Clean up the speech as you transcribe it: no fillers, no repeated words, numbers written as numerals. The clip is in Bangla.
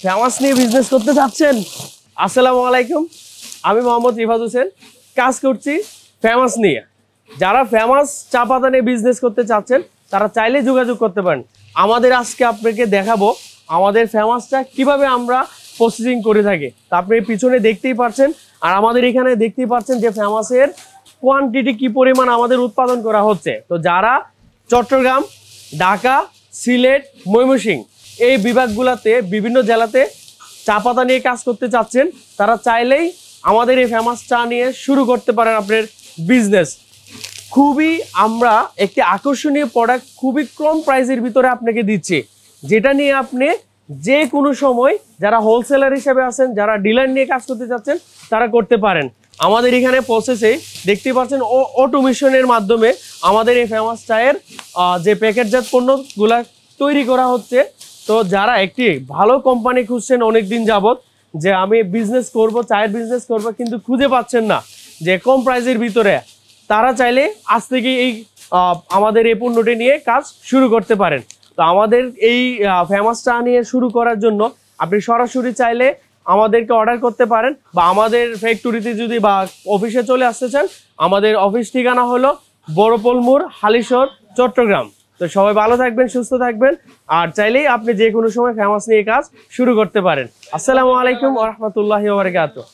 ফেমাস নিয়ে বিজনেস করতে চাচ্ছেন? আসসালামু আলাইকুম, আমি মোহাম্মদ রিফাত হোসেন, কাজ করছি ফেমাস নিয়ে। যারা ফেমাস চা পাতা নিয়ে বিজনেস করতে চাচ্ছেন তারা চাইলে যোগাযোগ করতে পারেন। আমাদের আজকে আপনাকে দেখাবো আমাদের ফেমাসটা কিভাবে আমরা প্রসেসিং করে থাকি। তা আপনি পিছনে দেখতেই পাচ্ছেন, আর আমাদের এখানে দেখতেই পাচ্ছেন যে ফেমাসের কোয়ান্টিটি কি পরিমাণ আমাদের উৎপাদন করা হচ্ছে। তো যারা চট্টগ্রাম, ঢাকা, সিলেট, ময়মনসিংহ এই বিভাগগুলোতে বিভিন্ন জেলাতে চা পাতা নিয়ে কাজ করতে চাচ্ছেন তারা চাইলেই আমাদের এই ফেমাস চা নিয়ে শুরু করতে পারেন আপনার বিজনেস। খুবই আমরা একটি আকর্ষণীয় প্রোডাক্ট খুবই কম প্রাইসের ভিতরে আপনাকে দিচ্ছি, যেটা নিয়ে আপনি যে কোনো সময় যারা হোলসেলার হিসেবে আছেন, যারা ডিলার নিয়ে কাজ করতে চাচ্ছেন তারা করতে পারেন। আমাদের এখানে প্রসেসে দেখতে পাচ্ছেন অটোমেশনের মাধ্যমে আমাদের এই ফেমাস চায়ের যে প্যাকেটজাত পণ্যগুলা তৈরি করা হচ্ছে। তো যারা একটি ভালো কোম্পানি খুঁজছেন অনেক দিন যাবত, যে আমি বিজনেস করব, চায়ের বিজনেস করব, কিন্তু খুঁজে পাচ্ছেন না যে কম প্রাইসের ভিতরে, তারা চাইলে আজ থেকে এই আমাদের এই পণ্যটি নিয়ে কাজ শুরু করতে পারেন। তো আমাদের এই ফেমাস চা নিয়ে শুরু করার জন্য আপনি সরাসরি চাইলে আমাদেরকে অর্ডার করতে পারেন, বা আমাদের ফ্যাক্টরিতে যদি বা অফিসে চলে আসতে চান, আমাদের অফিস ঠিকানা হলো বড়পোল মোড়, হালিশহর, চট্টগ্রাম। তো সবাই ভালো থাকবেন, সুস্থ থাকবেন, আর চাইলেই আপনি যে কোনো সময় ফেমাস নিয়ে কাজ শুরু করতে পারেন। আসসালামু আলাইকুম ওয়া রাহমাতুল্লাহি ওয়া বারাকাতুহু।